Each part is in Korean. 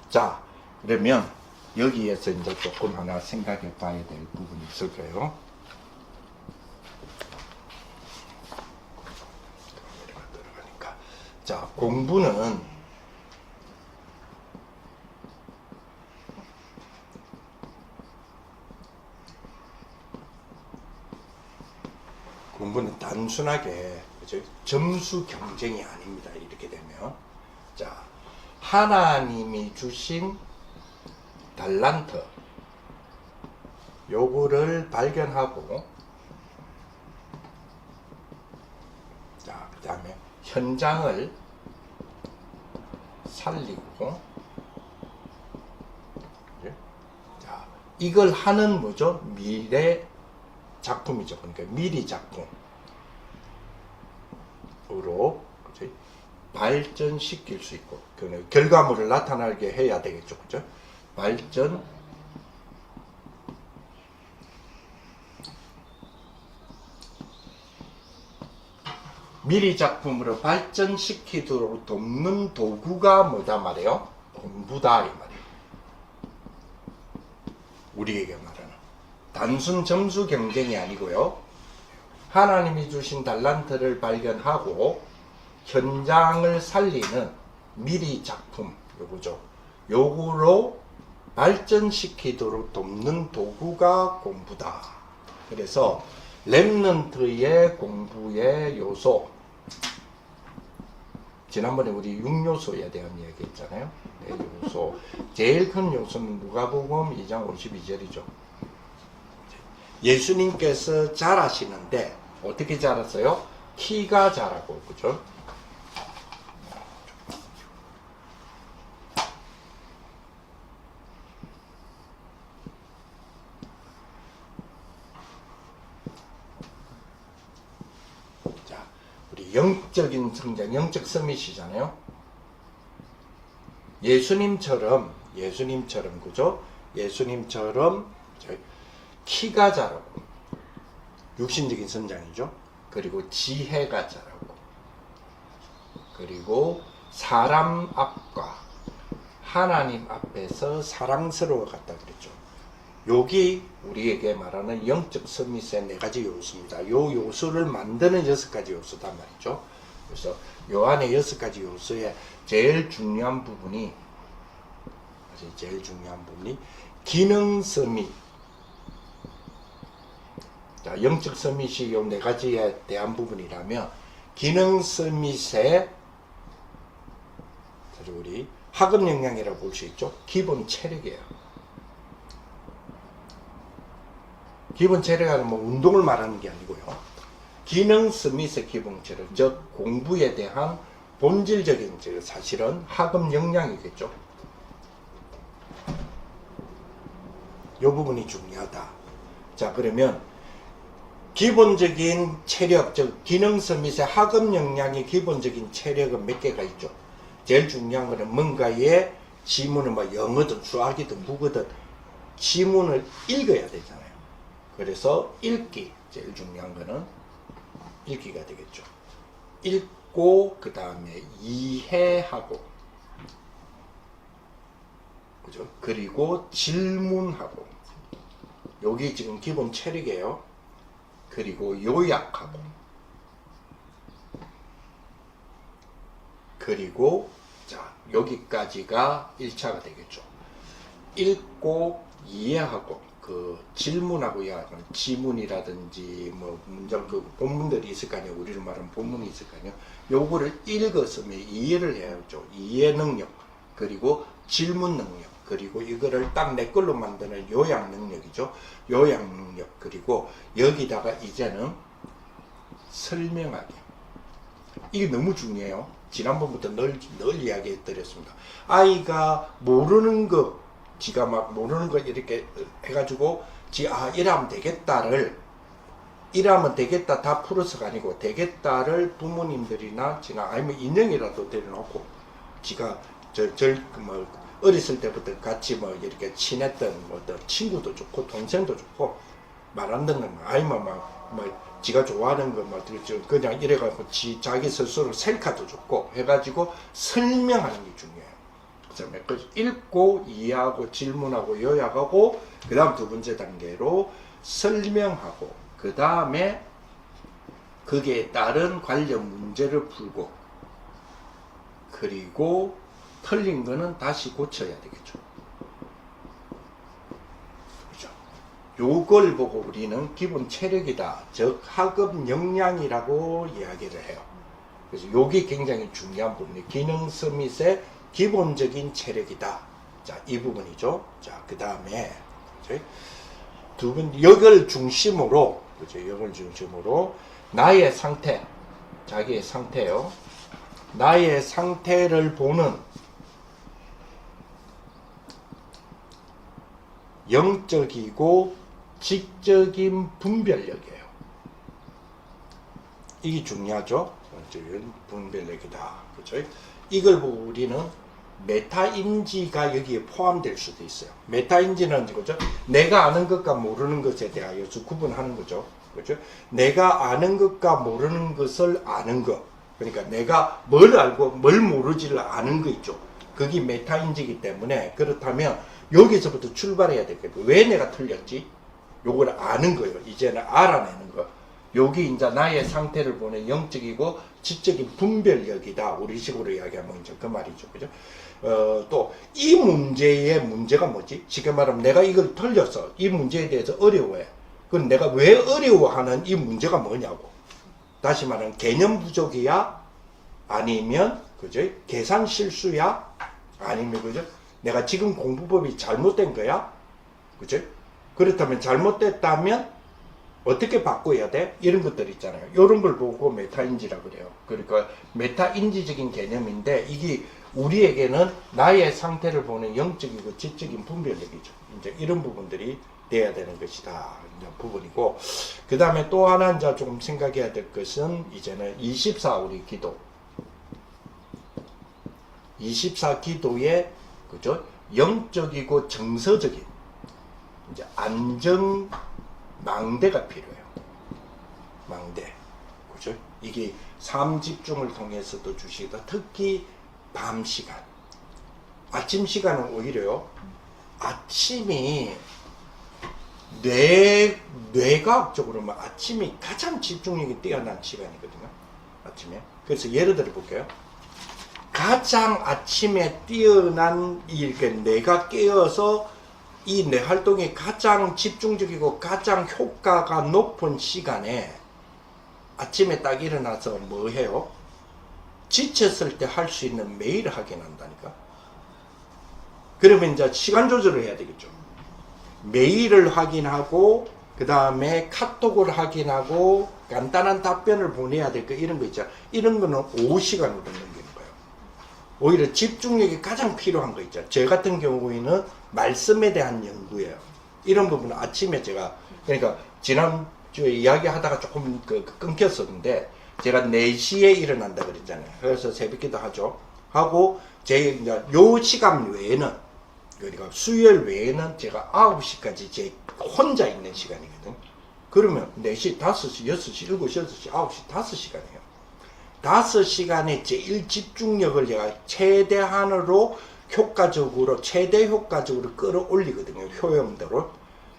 자, 그러면 여기에서 이제 조금 하나 생각해 봐야 될 부분이 있을 거예요. 자, 공부는 단순하게 점수 경쟁이 아닙니다. 이렇게 되면 자, 하나님이 주신 달란트 요거를 발견하고 자, 그 다음에 현장을 살리고 자, 이걸 하는 뭐죠? 미래 작품이죠. 그러니까 미리 작품으로 발전시킬 수 있고 결과물을 나타나게 해야 되겠죠. 그죠? 발전 미리 작품으로 발전시키도록 돕는 도구가 뭐다 말이에요? 공부다 이 말이에요. 우리에게 말하는 단순 점수 경쟁이 아니고요. 하나님이 주신 달란트를 발견하고 현장을 살리는 미리 작품 요거죠. 요거로 발전시키도록 돕는 도구가 공부다. 그래서 렘넌트의 공부의 요소, 지난번에 우리 6요소에 대한 이야기 했잖아요. 네, 요소. 제일 큰 요소는 누가복음 2장 52절이죠. 예수님께서 잘하시는데 어떻게 잘했어요? 키가 자라고, 그죠? 자, 우리 영적인 성장, 영적 서밋이잖아요. 예수님처럼, 그죠? 예수님처럼 키가 자라고, 육신적인 성장이죠. 그리고 지혜가 자라고, 그리고 사람 앞과 하나님 앞에서 사랑스러워갔다 그랬죠. 여기 우리에게 말하는 영적 서밋의 4가지 요소입니다. 요 요소를 만드는 6가지 요소단 말이죠. 그래서 요 안에 6가지 요소의 제일 중요한 부분이 기능 서밋. 자, 영적 서밋이 요 4가지에 대한 부분이라면 기능 서밋의 우리 학업 역량이라고 볼 수 있죠. 기본 체력이에요. 기본 체력은 뭐 운동을 말하는 게 아니고요. 기능 서밋의 기본 체력, 즉 공부에 대한 본질적인 사실은 학업 역량이겠죠. 이 부분이 중요하다. 자, 그러면 기본적인 체력, 즉 기능 서밋의 학업 역량의 기본적인 체력은 몇 개가 있죠. 제일 중요한 거는 뭔가의 지문을 뭐 영어든 수학이든 국어든 지문을 읽어야 되잖아요. 그래서 읽기, 제일 중요한 거는 읽기가 되겠죠. 읽고 그 다음에 이해하고, 그죠? 그리고 질문하고, 여기 지금 기본 체력이에요. 그리고 요약하고, 그리고 자, 여기까지가 1차가 되겠죠. 읽고 이해하고, 그 질문하고 이해하는 지문이라든지 뭐 문장 그 본문들이 있을 거 아니에요. 우리를 말하는 본문이 있을 거 아니에요. 요거를 읽었으면 이해를 해야죠. 이해 능력, 그리고 질문 능력, 그리고 이거를 딱 내 걸로 만드는 요약 능력이죠. 요약 능력, 그리고 여기다가 이제는 설명하기. 이게 너무 중요해요. 지난번부터 늘 이야기 드렸습니다. 아이가 모르는 거, 지가 막 모르는 거 이렇게 해가지고 이러면 되겠다를, 이러면 되겠다 다 풀어서가 아니고 되겠다를 부모님들이나 지나 아니면 인형이라도 데려놓고 지가 뭐 어렸을 때부터 같이 뭐 이렇게 친했던 뭐 친구도 좋고 동생도 좋고 말 안 듣는 거, 아니면 뭐 지가 좋아하는 거 뭐 그냥 이래가지고 자기 스스로 셀카도 좋고 해가지고 설명하는 게 중요해요. 시점에 그 읽고 이해하고 질문하고 요약하고 그 다음 두 번째 단계로 설명하고 그 다음에 거기에 따른 관련 문제를 풀고 그리고 틀린 거는 다시 고쳐야 되겠죠. 그죠? 요걸 보고 우리는 기본 체력이다, 즉 학업 역량이라고 이야기를 해요. 그래서 요게 굉장히 중요한 부분이에요. 기능 서밋의 기본적인 체력이다. 자, 이 부분이죠. 자, 그 다음에 두 번, 이걸 중심으로, 그죠? 이걸 중심으로 나의 상태, 자기의 상태요. 나의 상태를 보는 영적이고 지적인 분별력이에요. 이게 중요하죠. 영적인 분별력이다. 그죠? 이걸 보고 우리는 메타인지가 여기에 포함될 수도 있어요. 메타인지는 그죠? 내가 아는 것과 모르는 것에 대하여서 구분하는 거죠. 그죠? 내가 아는 것과 모르는 것을 아는 것. 그러니까 내가 뭘 알고 뭘 모르지를 아는 거 있죠. 그게 메타인지이기 때문에 그렇다면 여기서부터 출발해야 되겠고 왜 내가 틀렸지? 요걸 아는 거예요. 이제는 알아내는 거. 여기 이제 나의 상태를 보는 영적이고 지적인 분별력이다. 우리식으로 이야기하면 이제 그 말이죠. 그죠? 또 이 문제의 문제가 뭐지? 쉽게 말하면 내가 이걸 틀렸어. 이 문제에 대해서 어려워해. 그럼 내가 왜 어려워하는 이 문제가 뭐냐고. 다시 말하면 개념 부족이야? 아니면 그죠? 계산 실수야? 아니면 그죠? 내가 지금 공부법이 잘못된 거야? 그죠? 그렇다면 잘못됐다면 어떻게 바꿔야 돼? 이런 것들 있잖아요. 이런 걸 보고 메타인지라고 그래요. 그러니까 메타인지적인 개념인데 이게 우리에게는 나의 상태를 보는 영적이고 지적인 분별력이죠. 이제 이런 부분들이 돼야 되는 것이다. 이제 부분이고 그 다음에 또 하나 이제 조금 생각해야 될 것은 이제는 24 우리 기도 24 기도의 그죠? 영적이고 정서적인 이제 안정 망대가 필요해요. 망대. 그죠? 이게 삶 집중을 통해서도 주시다. 특히 밤 시간. 아침 시간은 오히려요. 아침이 뇌과학적으로 뭐 아침이 가장 집중력이 뛰어난 시간이거든요. 아침에. 그래서 예를 들어 볼게요. 가장 아침에 뛰어난 이렇게 뇌가 깨어서 이 뇌 활동이 가장 집중적이고 가장 효과가 높은 시간에 아침에 딱 일어나서 뭐 해요? 지쳤을 때 할 수 있는 메일을 확인한다니까. 그러면 이제 시간 조절을 해야 되겠죠. 메일을 확인하고 그 다음에 카톡을 확인하고 간단한 답변을 보내야 될 거 이런 거 있잖아. 이런 거는 오후 시간으로 넘기는 거예요. 오히려 집중력이 가장 필요한 거 있잖아요. 저 같은 경우에는 말씀에 대한 연구예요. 이런 부분은 아침에 제가 그러니까 지난주에 이야기하다가 조금 끊겼었는데 제가 4시에 일어난다 그랬잖아요. 그래서 새벽기도 하죠. 하고 제 이제 요 시간 외에는 그러니까 수요일 외에는 제가 9시까지 제 혼자 있는 시간이거든. 그러면 4시, 5시, 6시, 7시, 8시, 9시, 5시간이에요. 5시간에 제일 집중력을 제가 최대한으로 효과적으로, 최대 효과적으로 끌어올리거든요. 효용대로.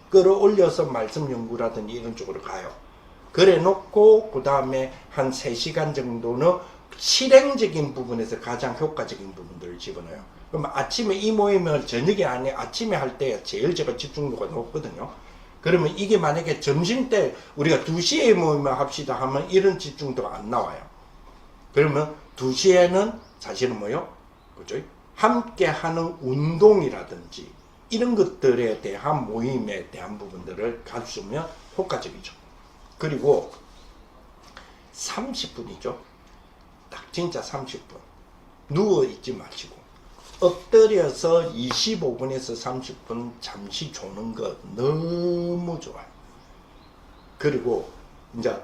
끌어올려서 말씀 연구라든지 이런 쪽으로 가요. 그래 놓고, 그 다음에 한 3시간 정도는 실행적인 부분에서 가장 효과적인 부분들을 집어넣어요. 그럼 아침에 이 모임을 저녁에 아니 아침에 할 때 제일 제가 집중도가 높거든요. 그러면 이게 만약에 점심때 우리가 2시에 모임을 합시다 하면 이런 집중도가 안 나와요. 그러면 2시에는 사실은 뭐요? 그죠? 함께 하는 운동이라든지 이런 것들에 대한 모임에 대한 부분들을 갖추면 효과적이죠. 그리고 30분이죠. 딱 진짜 30분. 누워 있지 마시고 엎드려서 25분에서 30분 잠시 조는 것 너무 좋아요. 그리고 이제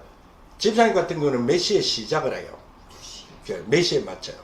집사님 같은 경우는 몇 시에 시작을 해요? 몇 시에 맞춰요?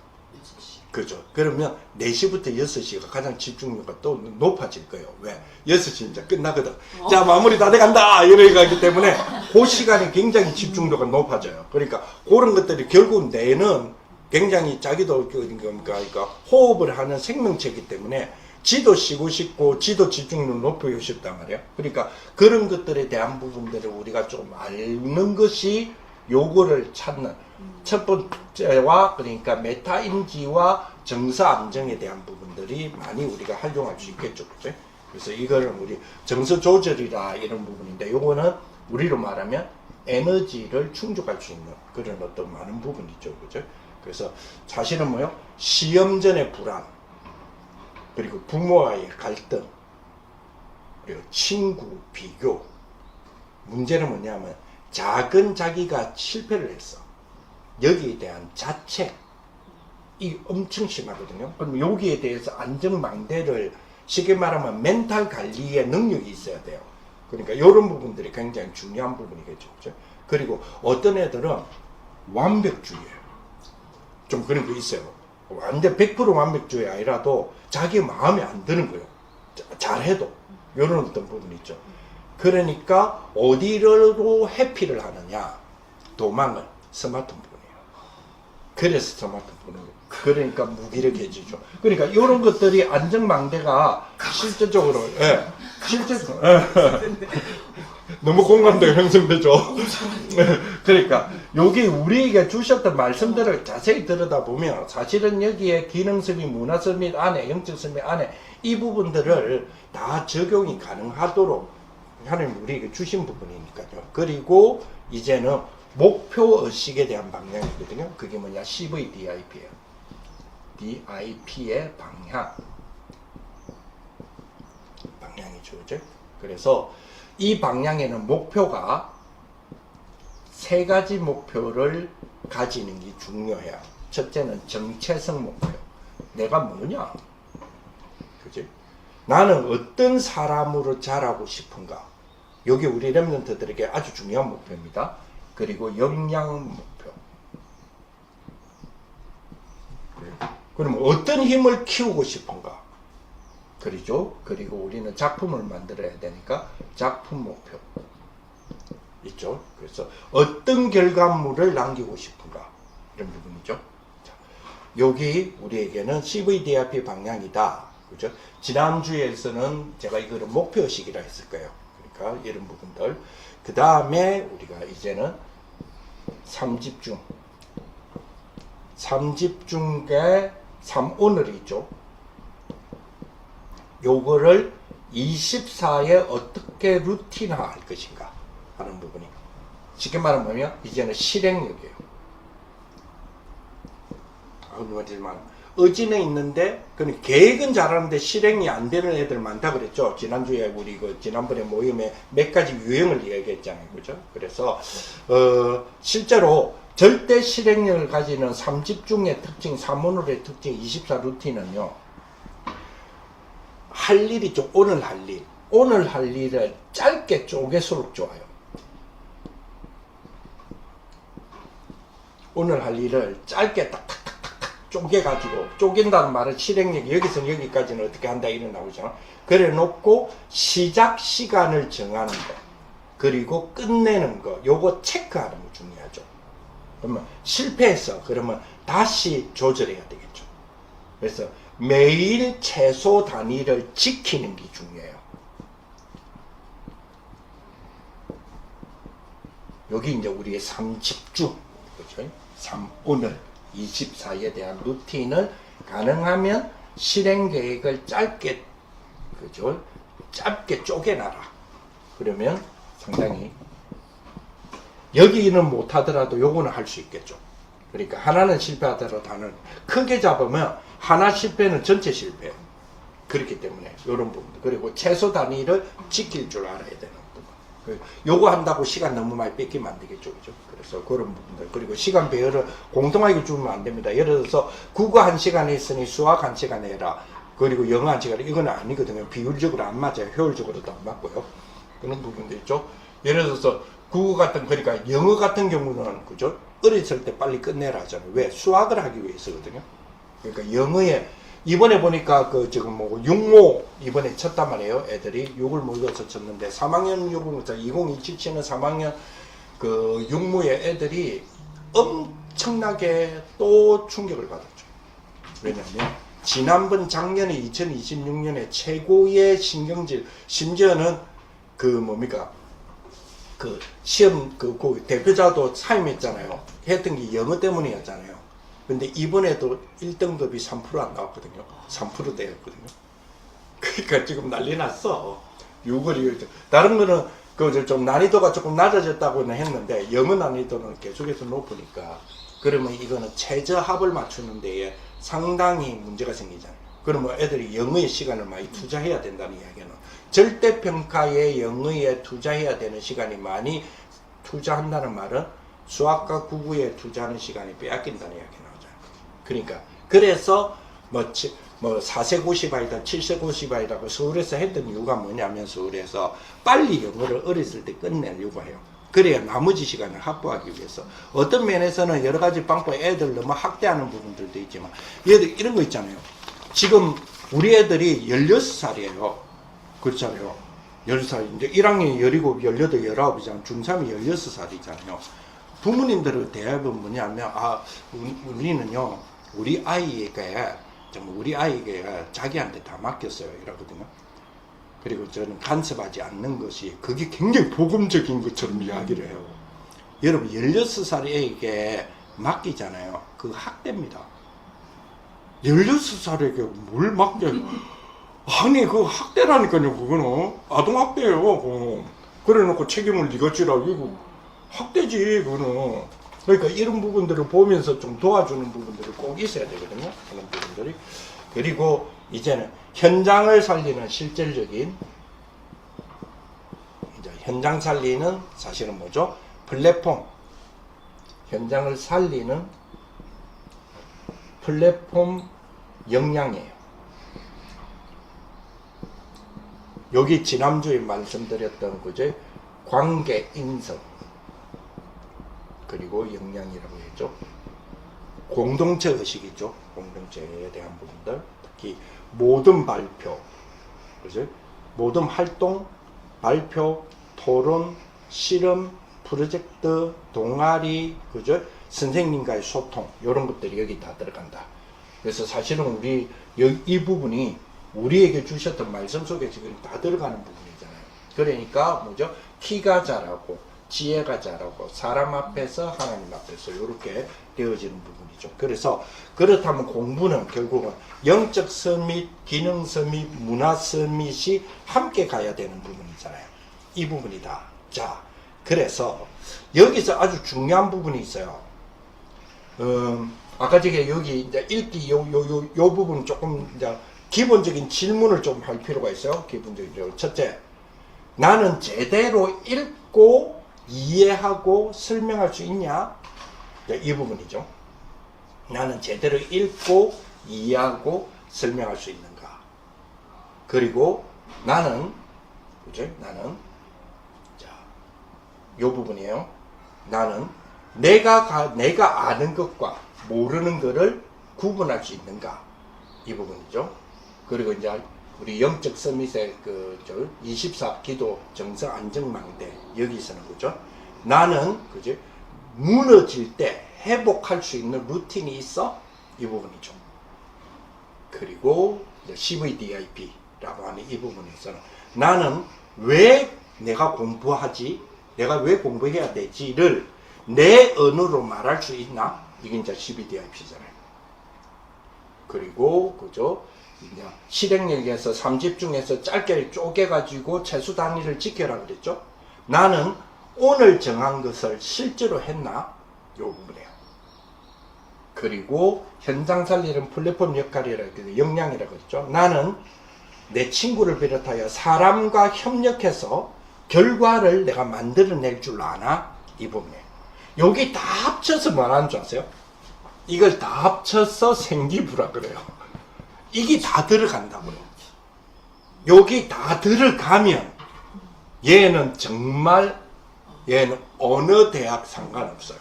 그죠. 그러면 4시부터 6시가 가장 집중력가 또 높아질 거예요. 왜? 6시 이제 끝나거든. 자, 마무리 다 돼간다! 이러기 때문에 그 시간이 굉장히 집중도가 높아져요. 그러니까 그런 것들이 결국 뇌는 굉장히 자기도 그러니까 호흡을 하는 생명체이기 때문에 지도 쉬고 싶고 지도 집중력을 높이고 싶단 말이야. 그러니까 그런 것들에 대한 부분들을 우리가 좀 알는 것이 요거를 찾는 첫 번째와 그러니까 메타인지와 정서 안정에 대한 부분들이 많이 우리가 활용할 수 있겠죠. 그죠? 그래서 이거는 우리 정서 조절이라 이런 부분인데 요거는 우리로 말하면 에너지를 충족할 수 있는 그런 어떤 많은 부분이죠. 그죠? 그래서 사실은 뭐요? 시험 전의 불안, 그리고 부모와의 갈등, 그리고 친구 비교. 문제는 뭐냐면 작은 자기가 실패를 했어. 여기에 대한 자책이 엄청 심하거든요. 그럼 여기에 대해서 안정망대를 쉽게 말하면 멘탈 관리의 능력이 있어야 돼요. 그러니까 이런 부분들이 굉장히 중요한 부분이겠죠. 그죠? 그리고 어떤 애들은 완벽주의예요. 좀 그런 거 있어요. 완전 100% 완벽주의 아니라도 자기 마음에 안 드는 거예요. 잘해도. 이런 어떤 부분이 있죠. 그러니까 어디로 회피를 하느냐? 도망을 스마트폰이에요. 그래서 스마트폰을 그러니까 무기력해지죠. 그러니까 이런 것들이 안정망대가 실제적으로 실제적으로 너무 공감대가 형성되죠. 그러니까 여기 우리에게 주셨던 말씀들을 자세히 들여다보면 사실은 여기에 기능성이 문화성립 안에 영적성립 안에 이 부분들을 다 적용이 가능하도록 하나님 우리에게 주신 부분이니까요. 그리고 이제는 목표 의식에 대한 방향이거든요. 그게 뭐냐? CVDIP예요. DIP의 방향이죠. 그죠? 그래서 이 방향에는 목표가 세 가지 목표를 가지는 게 중요해요. 첫째는 정체성 목표. 내가 뭐냐? 그지? 나는 어떤 사람으로 자라고 싶은가? 여기 우리 렘넌트들에게 아주 중요한 목표입니다. 그리고 역량 목표. 그럼 어떤 힘을 키우고 싶은가? 그렇죠? 그리고 우리는 작품을 만들어야 되니까 작품 목표 있죠. 그래서 어떤 결과물을 남기고 싶은가? 이런 부분이죠. 자, 여기 우리에게는 CVDIP 방향이다. 그죠? 지난주에서는 제가 이거를 목표의식이라 했을 거예요. 그러니까 이런 부분들. 그 다음에 우리가 이제는 3집중의 3오늘이 있죠. 요거를 24에 어떻게 루틴화할 것인가 하는 부분이 쉽게 말하면 이제는 실행력이에요. 의지는 있는데 그는 계획은 잘하는데 실행이 안 되는 애들 많다 그랬죠. 지난주에 우리 지난번에 모임에 몇 가지 유형을 이야기했잖아요. 그죠? 그래서 실제로 절대 실행력을 가지는 3집중의 특징, 3오늘의 특징, 24 루틴은요. 할 일이 좀 오늘 할 일. 오늘 할 일을 짧게 쪼개수록 좋아요. 오늘 할 일을 짧게 딱딱딱딱 쪼개가지고, 쪼갠다는 말은 실행력이 여기서 여기까지는 어떻게 한다 이런 나오잖아. 그래 놓고 시작 시간을 정하는 거, 그리고 끝내는 거, 요거 체크하는 거 중요하죠. 그러면 실패했어. 그러면 다시 조절해야 되겠죠. 그래서 매일 최소 단위를 지키는 게 중요해요. 여기 이제 우리의 3집중, 그렇죠? 3오늘, 24에 대한 루틴을 가능하면 실행 계획을 짧게, 그죠? 짧게 쪼개놔라. 그러면 상당히 여기는 못하더라도 요거는 할 수 있겠죠. 그러니까 하나는 실패하더라도 하나는 크게 잡으면 하나 실패는 전체 실패예요. 그렇기 때문에 이런 부분들 그리고 최소 단위를 지킬 줄 알아야 되는 부분. 요거 한다고 시간 너무 많이 뺏기면 안 되겠죠, 그죠? 그래서 그런 부분들 그리고 시간 배열을 공정하게 주면 안 됩니다. 예를 들어서 국어 1시간 했으니 수학 1시간 해라. 그리고 영어 1시간 이거는 아니거든요. 비율적으로 안 맞아요. 효율적으로도 안 맞고요. 그런 부분도 있죠. 예를 들어서 국어 같은 그러니까 영어 같은 경우는 그죠? 어렸을 때 빨리 끝내라 하잖아요. 왜? 수학을 하기 위해서거든요. 그러니까 영어에 이번에 보니까 그 지금 뭐 육모 이번에 쳤단 말이에요. 애들이 6을 모여서 쳤는데 3학년 6을 2027치는 3학년 그 육모의 애들이 엄청나게 또 충격을 받았죠. 왜냐하면 지난번 작년에 2026년에 최고의 신경질, 심지어는 그 뭡니까 그 시험 그 대표자도 사임했잖아요. 했던 게 영어 때문이었잖아요. 근데 이번에도 1등급이 3% 안 나왔거든요. 3% 되었거든요. 그러니까 지금 난리 났어. 6월 2일 다른 거는 그 좀 난이도가 조금 낮아졌다고는 했는데 영어 난이도는 계속해서 높으니까 그러면 이거는 최저합을 맞추는 데에 상당히 문제가 생기잖아요. 그러면 애들이 영어의 시간을 많이 투자해야 된다는 이야기는 절대평가에 영어에 투자해야 되는 시간이 많이 투자한다는 말은 수학과 국어에 투자하는 시간이 빼앗긴다는 이야기 나오잖아요. 그러니까 그래서 뭐 4세 고시바이다 7세 고시바이라고 서울에서 했던 이유가 뭐냐면 서울에서 빨리 영어를 어렸을 때 끝내려고 해요. 그래야 나머지 시간을 확보하기 위해서 어떤 면에서는 여러 가지 방법 애들 너무 학대하는 부분들도 있지만 얘들 이런 거 있잖아요. 지금 우리 애들이 16살이에요. 그렇잖아요. 16살 이제 1학년이 17, 18, 19이잖아요. 중3이 16살이잖아요. 부모님들의 대답은 뭐냐면 우리는요 우리 아이에게 자기한테 다 맡겼어요 이러거든요. 그리고 저는 간섭하지 않는 것이 그게 굉장히 복음적인 것처럼 이야기를 해요. 여러분 16살 애에게 맡기잖아요. 그 학대입니다. 16살에게 뭘 맡겨요? 아니 그 학대라니까요. 그거는 아동학대예요. 그래 놓고 책임을 네가 지라. 이거 학대지 그거는. 그러니까 이런 부분들을 보면서 좀 도와주는 부분들이 꼭 있어야 되거든요. 그런 부분들이. 그리고 이제는 현장을 살리는 실질적인 이제 현장 살리는 사실은 뭐죠? 플랫폼. 현장을 살리는 플랫폼 역량이에요. 여기 지난주에 말씀드렸던 그제 관계 인성 그리고 역량이라고 했죠. 공동체 의식이죠. 공동체에 대한 부분들 특히 모든 발표 그죠? 모든 활동, 발표, 토론, 실험, 프로젝트, 동아리 그죠? 선생님과의 소통 이런 것들이 여기 다 들어간다. 그래서 사실은 우리 이 부분이 우리에게 주셨던 말씀 속에 지금 다 들어가는 부분이잖아요. 그러니까 뭐죠? 키가 자라고 지혜가 자라고 사람 앞에서 하나님 앞에서 이렇게 되어지는 부분이죠. 그래서 그렇다면 공부는 결국은 영적 서밋, 기능 서밋, 문화 서밋이 함께 가야 되는 부분이잖아요. 이 부분이다. 자, 그래서 여기서 아주 중요한 부분이 있어요. 아까 저게 여기 이제 읽기 요 부분 조금 이제 기본적인 질문을 좀 할 필요가 있어요. 기본적으로. 첫째, 나는 제대로 읽고 이해하고 설명할 수 있냐? 이 부분이죠. 나는 제대로 읽고 이해하고 설명할 수 있는가? 그리고 나는, 그죠? 나는, 자, 요 부분이에요. 나는 내가 아는 것과 모르는 것을 구분할 수 있는가? 이 부분이죠. 그리고 이제 우리 영적 서밋의 24 기도 정서 안정망대 여기서는 그죠? 나는 그죠? 무너질 때 회복할 수 있는 루틴이 있어? 이 부분이죠. 그리고 CVDIP라고 하는 이 부분에서는 나는 왜 내가 공부하지? 내가 왜 공부해야 되지를 내 언어로 말할 수 있나? 이게 이제 CVDIP잖아요. 그리고 그죠? 이제 실행력에서 3집중해서 짧게 쪼개가지고 최소 단위를 지켜라 그랬죠? 나는 오늘 정한 것을 실제로 했나? 요 부분이에요. 그리고 현장 살리는 플랫폼 역할이라고 역량이라고 했죠. 나는 내 친구를 비롯하여 사람과 협력해서 결과를 내가 만들어낼 줄 아나? 이 부분이에요. 여기 다 합쳐서 뭐라는 줄 아세요? 이걸 다 합쳐서 생기부라 그래요. 이게 다 들어간다고요. 여기 다 들어가면 얘는 정말 얘는 어느 대학 상관없어요.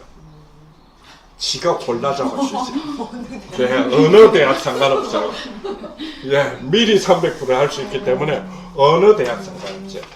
지가 골라 잡을 수 있어요. 예, 어느 대학 상관없어요. 예, 미리 300% 할 수 있기 때문에 어느 대학 상관없어요.